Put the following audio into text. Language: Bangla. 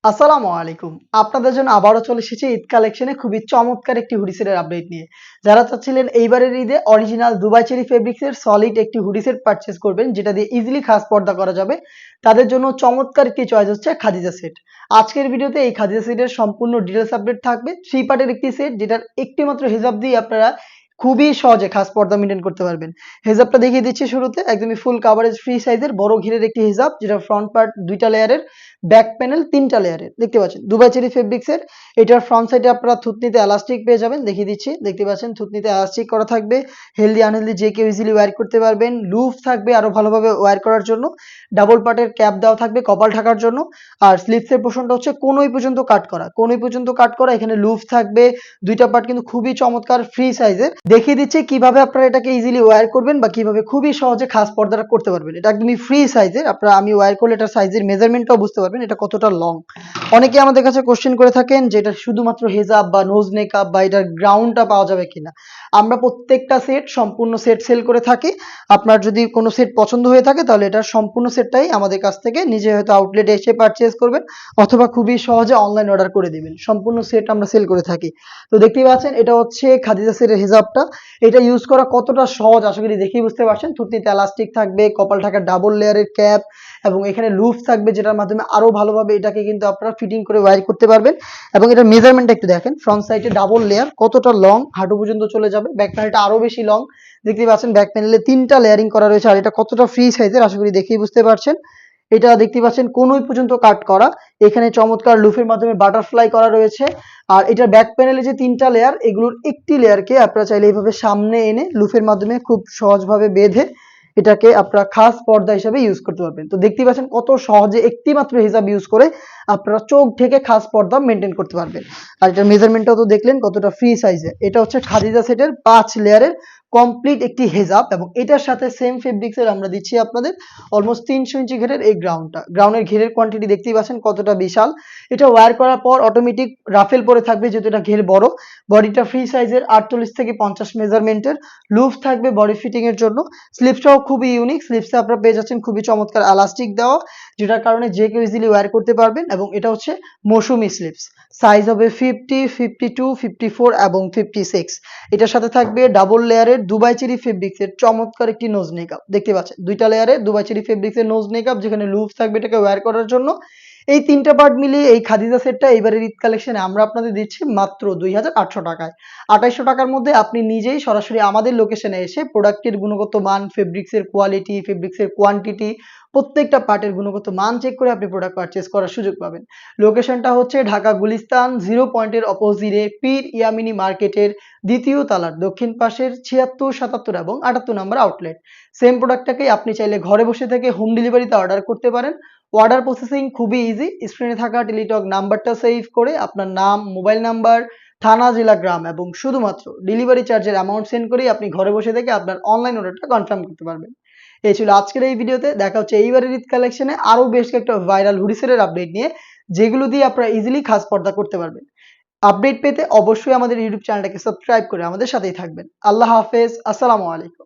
আসসালামু আলাইকুম। আপনাদের জন্য আবারও চলে এসেছি ঈদ কালেকশনে খুবই চমৎকার একটি হুডি সেটের আপডেট নিয়ে। যারা চাচ্ছিলেন এইবারের ঈদে অরিজিনাল দুবাই চেরি ফেব্রিক্সের সলিড একটি হুডি সেট পারচেজ করবেন যেটা দিয়ে ইজিলি খাস পর্দা করা যাবে, তাদের জন্য চমৎকার একটি চয়েস হচ্ছে খাদিজা সেট। আজকের ভিডিওতে এই খাদিজা সেটের সম্পূর্ণ ডিটেইলস আপডেট থাকবে। 3 পার্টের একটি সেট যেটার একটি মাত্র হিজাব দিয়ে আপনারা খুবই সহজে খাস পর্দা মেইনটেইন করতে পারবেন। হিজাবটা দেখিয়ে দিচ্ছি শুরুতে, একদমই ফুল কাভারেজ ফ্রি সাইজের বড় ঘিরের একটি হিজাব যেটা ফ্রন্ট পার্ট 2টা লেয়ারের, ব্যাক প্যানেল 3টা লেয়ারের। দেখতে পাচ্ছেন দুবাই চেরি ফেব্রিক্সের। এটার ফ্রন্ট সাইডে আপনারা থুতনিতে এলাস্টিক পেয়ে যাবেন, দেখিয়ে দিচ্ছি। দেখতে পাচ্ছেন থুতনিতে এলাস্টিক করা থাকবে। হেলদি আনহেলদি যে কেউ ইজিলি ওয়্যার করতে পারবেন। লুফ থাকবে আরো ভালোভাবে ওয়্যার করার জন্য। ডাবল পার্টের ক্যাপ দেওয়া থাকবে কপাল ঢাকার জন্য। আর স্লিপসের পোর্শনটা হচ্ছে কোনই পর্যন্ত কাট করা, কোনই পর্যন্ত কাট করা। এখানে লুফ থাকবে। 2টা পার্ট কিন্তু খুবই চমৎকার ফ্রি সাইজের। দেখিয়ে দিচ্ছি কিভাবে আপনারা এটাকে ইজিলি ওয়্যার করবেন বা কিভাবে খুবই সহজে খাস পর্দাটা করতে পারবেন। এটা একদমই ফ্রি সাইজের। আপনারা আমি ওয়্যার করলে এটার সাইজের মেজারমেন্টটাও বুঝতে পারবেন এটা কতটা লং। অনেকে আমাদের কাছে কোশ্চেন করে থাকেন যে এটা শুধুমাত্র হেজাব বা নোজ মেকআপ বা এটার গ্রাউন্ডটা পাওয়া যাবে কিনা। আমরা প্রত্যেকটা সেট সম্পূর্ণ সেট সেল করে থাকি। আপনার যদি কোনো সেট পছন্দ হয়ে থাকে তাহলে এটার সম্পূর্ণ সেটটাই আমাদের কাছ থেকে নিজে হয়তো আউটলেটে এসে পারচেজ করবেন অথবা খুবই সহজে অনলাইন অর্ডার করে দিবেন। সম্পূর্ণ সেট আমরা সেল করে থাকি। তো দেখতেই পাচ্ছেন এটা হচ্ছে খাদিজা সেটের হিজাবটা। এটা ইউজ করা কতটা সহজ আশা করি দেখেই বুঝতে পারছেন। থুতনিতে এলাস্টিক থাকবে, কপাল ঢাকা ডাবল লেয়ারের ক্যাপ এবং এখানে লুফ থাকবে যেটার মাধ্যমে আরো ভালোভাবে এটাকে কিন্তু আপনারা ফিটিং করে ওয়্যার করতে পারবেন। এবং এটার মেজারমেন্টটা একটু দেখেন, ফ্রন্ট সাইডে ডাবল লেয়ার কতটা লং, হাঁটু পর্যন্ত চলে যাবে। ব্যাক প্যানেলটা আরো বেশি লং। দেখতেই পাচ্ছেন ব্যাক প্যানেলে 3টা লেয়ারিং করা রয়েছে। আর এটা কতটা ফ্রি সাইজের আশা করি দেখেই বুঝতে পারছেন। এটা দেখতে পাচ্ছেন কোনই পর্যন্ত কাট করা। এখানে চমৎকার লুফের মাধ্যমে বাটারফ্লাই করা রয়েছে। আর এটার ব্যাক প্যানেলে যে 3টা লেয়ার, এগুলোর একটি লেয়ারকে আপনারা চাইলে এইভাবে সামনে এনে লুফের মাধ্যমে খুব সহজভাবে বেঁধে এটাকে আপনারা খাস পর্দা হিসেবে ইউজ করতে পারবেন। তো দেখতেই পাচ্ছেন কত সহজে একটি মাত্র হিজাব ইউজ করে আপনারা চোখ ঢেকে খাস পর্দা মেনটেন করতে পারবেন। আর এটার মেজারমেন্টটাও তো দেখলেন কতটা ফ্রি সাইজে। এটা হচ্ছে খাদিজা সেটের 5 লেয়ারের কমপ্লিট একটি হেজাব এবং এটার সাথে সেম ফেব্রিক্সের আমরা দিচ্ছি আপনাদের অলমোস্ট 300 ইঞ্চি ঘেরের এই গ্রাউন্ডটা। গ্রাউন্ডের ঘেরের কোয়ান্টিটি দেখতেই পাচ্ছেন কতটা বিশাল। এটা ওয়্যার করার পর অটোমেটিক রাফেল পরে থাকবে যেহেতু এটা ঘের বড়। বডিটা ফ্রি সাইজের 48 থেকে 50 মেজারমেন্টের। লুফ থাকবে বডি ফিটিং এর জন্য। স্লিপসটাও খুবই ইউনিক। স্লিপসে আপনারা পেয়ে যাচ্ছেন খুবই চমৎকার এলাস্টিক দেওয়া, যেটার কারণে যে কেউ ইজিলি ওয়্যার করতে পারবেন। এবং এটা হচ্ছে মৌসুমী স্লিপস। সাইজ হবে 50, 52, 54 এবং 56। এটার সাথে থাকবে ডাবল লেয়ারের দুবাই চেরি ফেব্রিক্সের চমৎকার একটি নোজ মেকআপ। দেখতে পাচ্ছেন 2টা লেয়ারে দুবাই চেরি ফেব্রিক্সের নোজ মেকআপ, যেখানে লুফ থাকবে এটাকে ওয়্যার করার জন্য। এই 3টা পার্ট মিলিয়ে এই খাদিজা সেটটা এবারের ঈদ কালেকশনে আমরা আপনাদের দিচ্ছি মাত্র 2800 টাকায়। 2800 টাকার মধ্যে আপনি নিজেই সরাসরি আমাদের লোকেশনে এসে প্রোডাক্টের গুণগত মান, ফেব্রিক্সের কোয়ালিটি, ফেব্রিক্সের কোয়ান্টিটি, প্রত্যেকটা পার্টের গুণগত মান চেক করে আপনি প্রোডাক্ট পারচেজ করার সুযোগ পাবেন। লোকেশনটা হচ্ছে ঢাকা গুলিস্তান 0 পয়েন্টের অপোজিটে পীর ইয়ামিনী মার্কেটের 2য় তলার দক্ষিণ পাশের 76, 77 এবং 78 নম্বর আউটলেট। সেম প্রোডাক্টটাকেই আপনি চাইলে ঘরে বসে থেকে হোম ডেলিভারিতে অর্ডার করতে পারেন। অর্ডার প্রসেসিং খুবই ইজি। স্ক্রিনে থাকা টেলিটক নাম্বারটা সেভ করে আপনার নাম, মোবাইল নাম্বার, থানা, জেলা, গ্রাম এবং শুধুমাত্র ডেলিভারি চার্জের অ্যামাউন্ট সেন্ড করেই আপনি ঘরে বসে থেকে আপনার অনলাইন অর্ডারটা কনফার্ম করতে পারবেন। এই ছিল আজকের এই ভিডিওতে। দেখা হচ্ছে এইবারের ঈদ কালেকশনে আরো বেশ কয়েকটা ভাইরাল হুডি সেটের আপডেট নিয়ে, যেগুলো দিয়ে আপনারা ইজিলি খাস পর্দা করতে পারবেন। আপডেট পেতে অবশ্যই আমাদের ইউটিউব চ্যানেলটাকে সাবস্ক্রাইব করে আমাদের সাথেই থাকবেন। আল্লাহ হাফেজ। আসসালামু আলাইকুম।